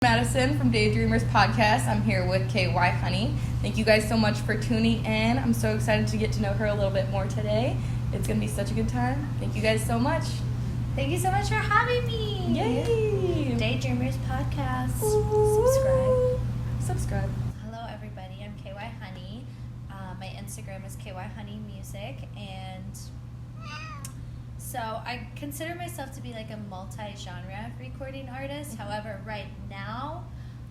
Madison from Daydreamers Podcast. I'm here with KY Honey. Thank you guys so much for tuning in. I'm so excited to get to know her a little bit more today. It's going to be such a good time. Thank you guys so much. Thank you so much for having me. Yay! Daydreamers Podcast. Ooh. Subscribe. Hello, everybody. I'm KY Honey. My Instagram is KY Honey Music, and so I consider myself to be like a multi-genre recording artist. Mm-hmm. However, right now,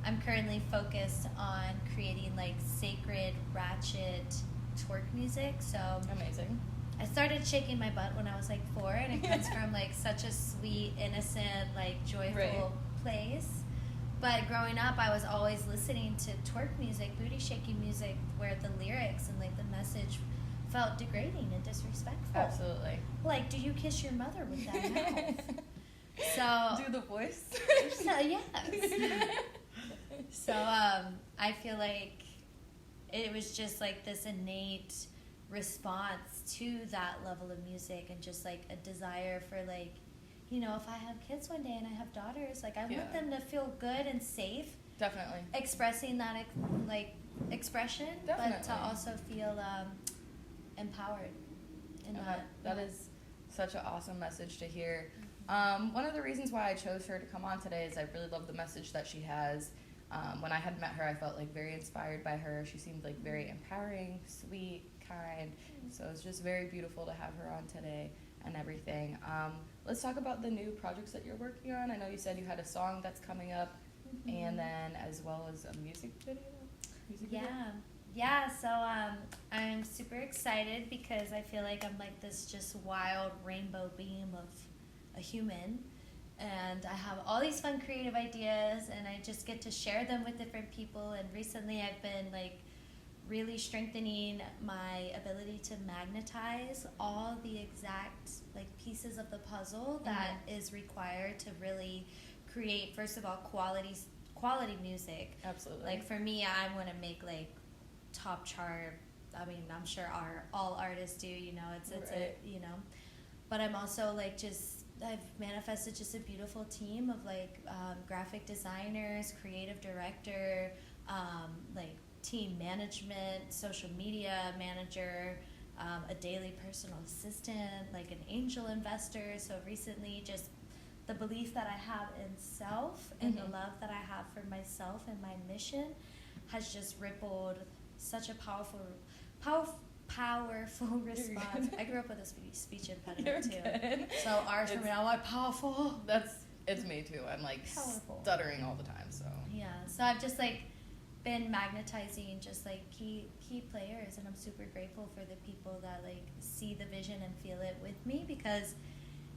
I'm currently focused on creating like sacred, ratchet twerk music. So amazing. I started shaking my butt when I was like 4, and it comes from like such a sweet, innocent, like joyful place. But growing up, I was always listening to twerk music, booty shaking music, where the lyrics and like the message felt degrading and disrespectful. Absolutely. Like, do you kiss your mother with that mouth? So do the voice. So yes. So I feel like it was just like this innate response to that level of music, and just like a desire for like, you know, if I have kids one day and I have daughters, like I want them to feel good and safe. Definitely. Expressing that expression, Definitely. but to also feel empowered. That is such an awesome message to hear. One of the reasons why I chose her to come on today is I really love the message that she has. When I had met her, I felt like very inspired by her. She seemed like very empowering, sweet, kind. So it's just very beautiful to have her on today and everything. Let's talk about the new projects that you're working on. I know you said you had a song that's coming up, and then as well as a music video. Yeah, so I'm super excited because I feel like I'm like this just wild rainbow beam of a human, and I have all these fun creative ideas, and I just get to share them with different people. And recently I've been like really strengthening my ability to magnetize all the exact like pieces of the puzzle that is required to really create, first of all, quality music. Absolutely. Like for me, I want to make like top chart. I mean, I'm sure all artists do, you know, it's a, you know, but I'm also like I've manifested just a beautiful team of like graphic designers, creative director, like team management, social media manager, a daily personal assistant, like an angel investor. So recently, just the belief that I have in self and the love that I have for myself and my mission has just rippled such a powerful response. I grew up with a speech impediment too. Good. So R's for me, I'm like powerful. It's me too. I'm like powerful. Stuttering all the time. So yeah. So I've just like been magnetizing just like key players, and I'm super grateful for the people that like see the vision and feel it with me, because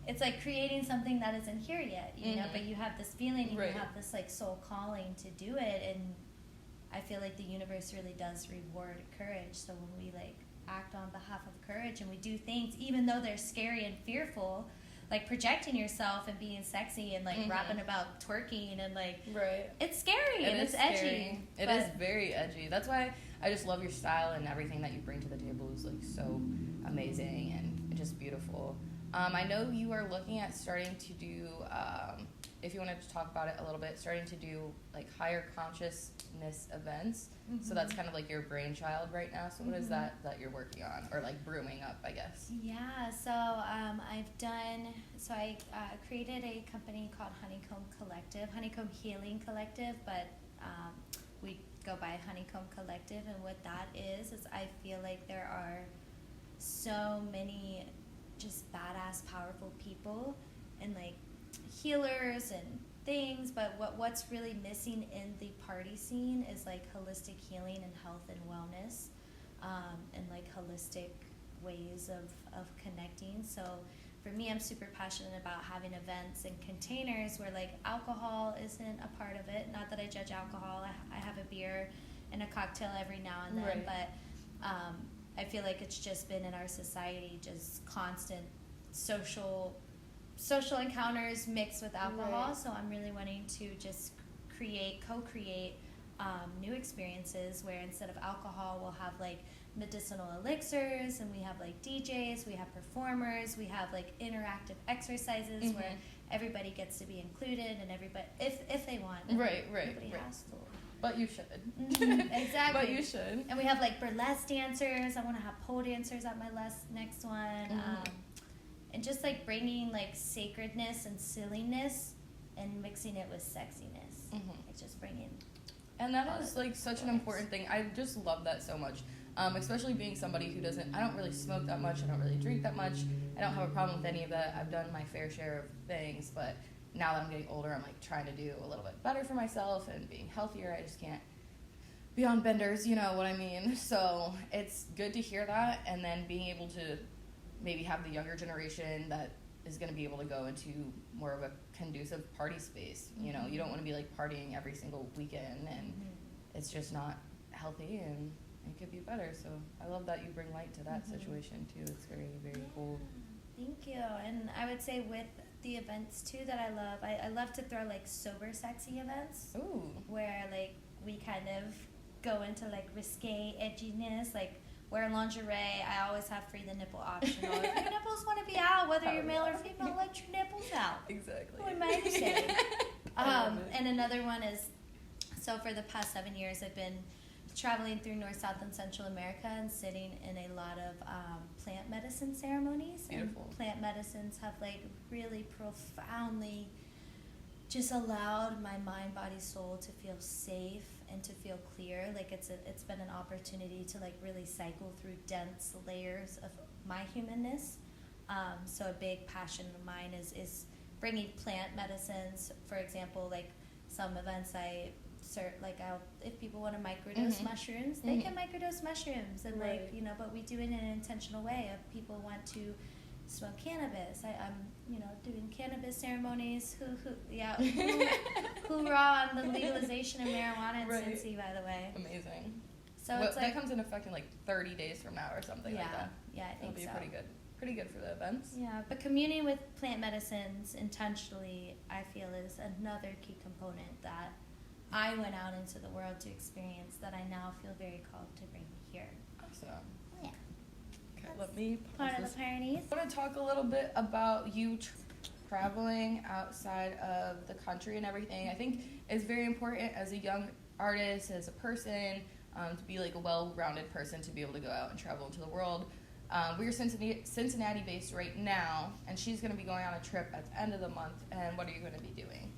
it's like creating something that isn't here yet, you know, but you have this feeling and you have this like soul calling to do it, and I feel like the universe really does reward courage. So when we like act on behalf of courage and we do things even though they're scary and fearful, like projecting yourself and being sexy and like rapping about twerking and like it's scary and it's edgy. It is very edgy. That's why I just love your style, and everything that you bring to the table is like so amazing and just beautiful. I know you are looking at starting to do, if you wanted to talk about it a little bit, starting to do like higher consciousness events. So that's kind of like your brainchild right now. So what is that you're working on, or like brewing up, I guess? Yeah, so I created a company called Honeycomb Healing Collective, but we go by Honeycomb Collective, and what that is I feel like there are so many just badass, powerful people and like healers and things, but what's really missing in the party scene is like holistic healing and health and wellness, and like holistic ways of connecting. So for me, I'm super passionate about having events and containers where like alcohol isn't a part of it. Not that I judge alcohol. I have a beer and a cocktail every now and then, but I feel like it's just been in our society just constant social encounters mixed with alcohol. So I'm really wanting to just co-create new experiences where instead of alcohol, we'll have like medicinal elixirs, and we have like DJs, we have performers, we have like interactive exercises where everybody gets to be included, and everybody, if they want. Right. Nobody has to. But you should. Exactly. But you should. And we have like burlesque dancers. I want to have pole dancers at my next one. And just like bringing like sacredness and silliness and mixing it with sexiness. Like just bringing. And that is like such an important thing. I just love that so much. Especially being somebody who I don't really smoke that much. I don't really drink that much. I don't have a problem with any of that. I've done my fair share of things, but now that I'm getting older, I'm like trying to do a little bit better for myself and being healthier. I just can't be on benders, you know what I mean? So it's good to hear that, and then being able to maybe have the younger generation that is going to be able to go into more of a conducive party space. You know, you don't want to be like partying every single weekend, and it's just not healthy, and it could be better. So I love that you bring light to that situation too. It's very, very cool. Thank you. And I would say with the events too that I love to throw like sober sexy events. Ooh. Where like we kind of go into like risque edginess, like wear lingerie. I always have free the nipple optional. If your nipples want to be out, whether you're male or female, let your nipples out. Exactly. What am I to say? And another one is, so for the past 7 years I've been traveling through North, South, and Central America and sitting in a lot of plant medicine ceremonies. Beautiful. And plant medicines have like really profoundly just allowed my mind, body, soul to feel safe and to feel clear. Like it's been an opportunity to like really cycle through dense layers of my humanness. So a big passion of mine is bringing plant medicines. For example, like some events if people want to microdose mushrooms, they can microdose mushrooms, and like, you know, but we do it in an intentional way. If people want to smoke cannabis, I'm doing cannabis ceremonies. Hoorah on the legalization of marijuana in Cincy, by the way. Amazing. So it's like, that comes in effect in like 30 days from now or something like that. Yeah, I think It'll be so. Pretty good for the events. Yeah, but communing with plant medicines intentionally, I feel, is another key component that I went out into the world to experience that I now feel very called to bring here. Awesome. Yeah. Okay, let me Part of the Pyrenees. I want to talk a little bit about you traveling outside of the country and everything. I think it's very important as a young artist, as a person, to be like a well-rounded person, to be able to go out and travel into the world. We're Cincinnati based right now, and she's going to be going on a trip at the end of the month. And what are you going to be doing?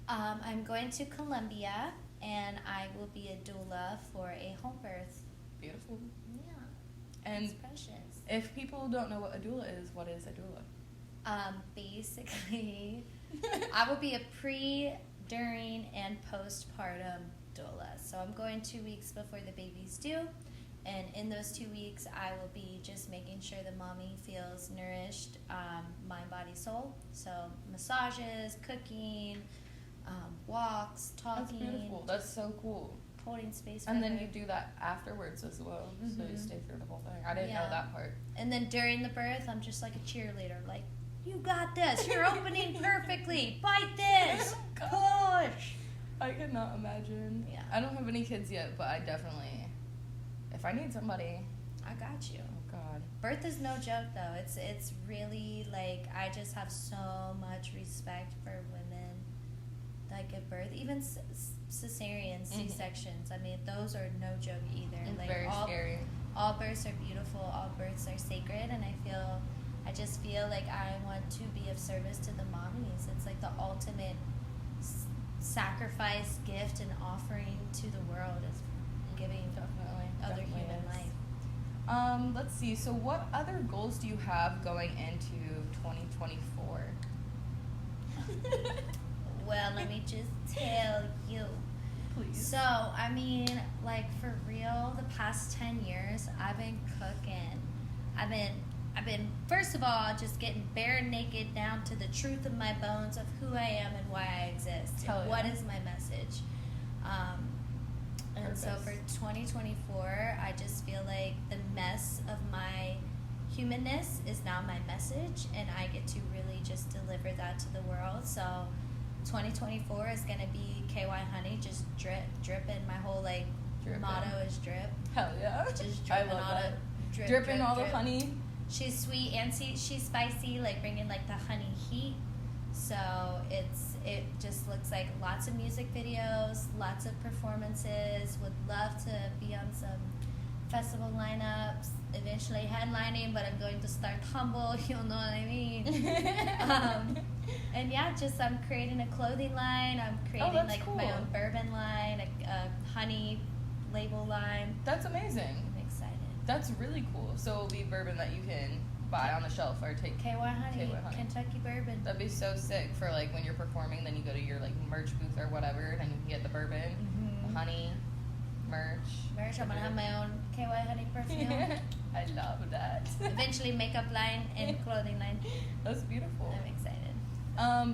I'm going to Colombia, and I will be a doula for a home birth. Beautiful. Yeah. And it's precious. If people don't know what a doula is, what is a doula? Basically, I will be a pre, during, and postpartum doula. So I'm going 2 weeks before the baby's due. And in those 2 weeks, I will be just making sure the mommy feels nourished, mind, body, soul. So massages, cooking, walks, talking. That's beautiful. That's so cool. Holding space for And then her. you do that afterwards as well. So you stay through the whole thing. I didn't know that part. And then during the birth, I'm just like a cheerleader. Like, you got this. You're opening perfectly. Bite this. Push. I could not imagine. Yeah. I don't have any kids yet, but I definitely, if I need somebody. I got you. Oh, God. Birth is no joke, though. It's really, like, I just have so much respect for women that give birth. Even cesarean C-sections. I mean, those are no joke either. It's like, very scary. All births are beautiful. All births are sacred. And I just feel like I want to be of service to the mommies. It's like the ultimate sacrifice, gift, and offering to the world is giving other human life. Let's see. So what other goals do you have going into 2024? Well, let me just tell you. Please. So, I mean, like, for real, the past 10 years, I've been cooking. I've been, first of all, just getting bare naked down to the truth of my bones of who I am and why I exist. And what is my message? And so for 2024, I just feel like the mess of my humanness is now my message, and I get to really just deliver that to the world. So 2024 is going to be KY Honey, just dripping my whole, like, motto is drip. Hell yeah. Just I dripping love all that. the drip, Dripping drip, all drip. the honey. She's sweet and she's spicy, like bringing like the honey heat. So it just looks like lots of music videos, lots of performances. Would love to be on some festival lineups, eventually headlining, but I'm going to start humble, you'll know what I mean. And yeah, just I'm creating a clothing line. I'm creating like cool. my own bourbon line, a honey label line. That's amazing. I'm excited. That's really cool. So it'll be bourbon that you can buy on the shelf or take. KY honey, Kentucky bourbon. That'd be so sick for like when you're performing, then you go to your like merch booth or whatever, and you can get the bourbon, the honey, merch. I'm gonna have my own KY honey perfume. I love that. Eventually makeup line and clothing line. That's beautiful. I'm excited.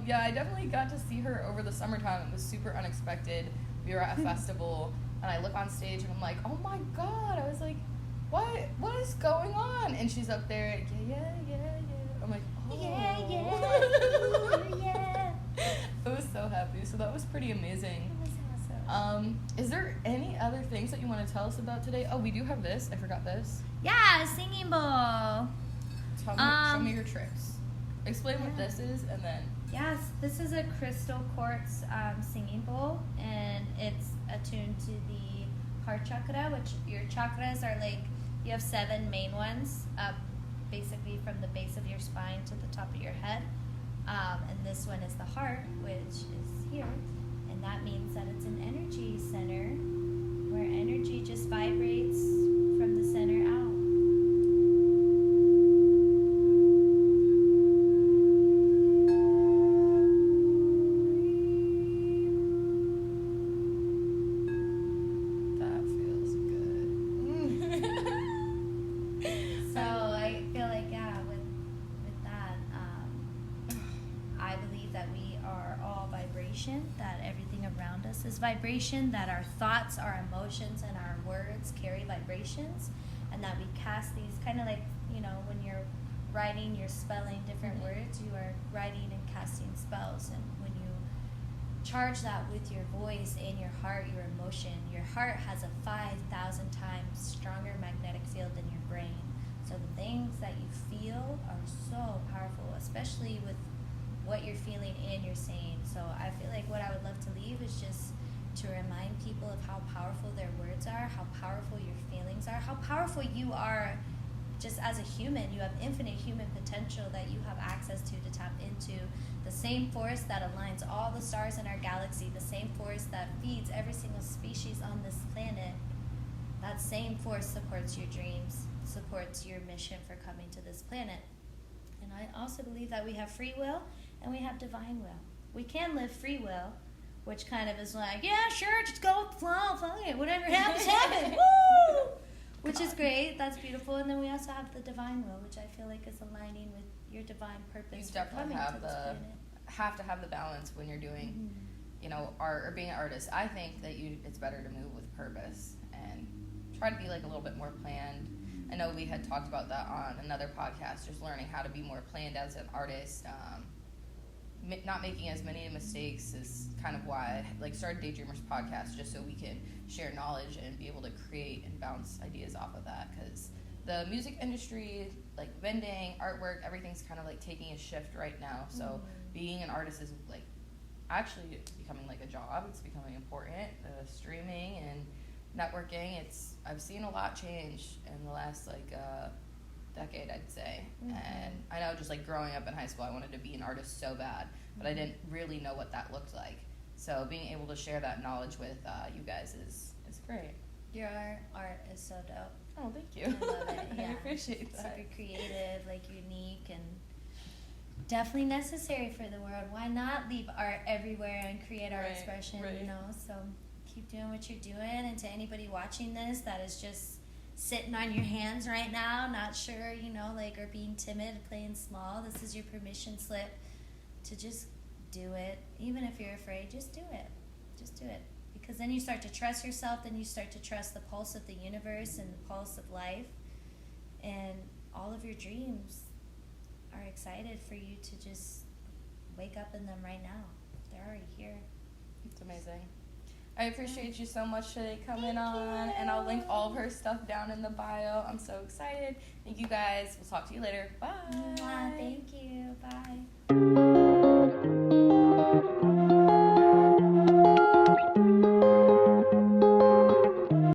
Yeah, I definitely got to see her over the summertime. It was super unexpected. We were at a festival, and I look on stage, and I'm like, oh my god. I was like, what is going on? And she's up there, yeah. I'm like, oh. Yeah. I was so happy. So that was pretty amazing. It was awesome. Is there any other things that you want to tell us about today? Oh, we do have this. I forgot this. Yeah, singing bowl. Show me your tricks. Explain what this is, and then. Yes, this is a crystal quartz singing bowl, and it's attuned to the heart chakra, which your chakras are like, you have 7 main ones, up basically from the base of your spine to the top of your head. And this one is the heart, which is here. And that means that it's an energy center where energy just vibrates from the center out. That everything around us is vibration, that our thoughts, our emotions, and our words carry vibrations, and that we cast these kind of like, when you're writing, you're spelling different words, you are writing and casting spells, and when you charge that with your voice and your heart, your heart has a 5,000 times stronger magnetic field than your brain. So the things that you feel are so powerful, especially with what you're feeling and you're saying. So I feel like what I would love to leave is just to remind people of how powerful their words are, how powerful your feelings are, how powerful you are just as a human. You have infinite human potential that you have access to tap into. The same force that aligns all the stars in our galaxy, the same force that feeds every single species on this planet, that same force supports your dreams, supports your mission for coming to this planet. And I also believe that we have free will and we have divine will. We can live free will, which kind of is like, yeah, sure, just go with the flow, whatever happens, happens, woo! Which is great, that's beautiful. And then we also have the divine will, which I feel like is aligning with your divine purpose. You definitely have to have the balance when you're doing, art or being an artist. I think that it's better to move with purpose and try to be like a little bit more planned. I know we had talked about that on another podcast, just learning how to be more planned as an artist. Not making as many mistakes is kind of why I started Daydreamers podcast, just so we can share knowledge and be able to create and bounce ideas off of that, because the music industry, like vending, artwork, everything's kind of like taking a shift right now. So being an artist is like actually becoming like a job. It's becoming important. Streaming and networking, I've seen a lot change in the last decade, I'd say. And I know, just like growing up in high school, I wanted to be an artist so bad, but I didn't really know what that looked like. So being able to share that knowledge with you guys is great. Your art is so dope. Oh, thank you. I love it. Yeah. I appreciate that. Super creative, unique, and definitely necessary for the world. Why not leave art everywhere and create our expression, So keep doing what you're doing. And to anybody watching this that is just sitting on your hands right now, not sure, or being timid, playing small, this is your permission slip to just do it. Even if you're afraid, just do it. Just do it. Because then you start to trust yourself, then you start to trust the pulse of the universe and the pulse of life. And all of your dreams are excited for you to just wake up in them right now. They're already here. It's amazing. I appreciate you so much today coming on, and I'll link all of her stuff down in the bio. I'm so excited. Thank you guys. We'll talk to you later. Bye. Thank you. Bye.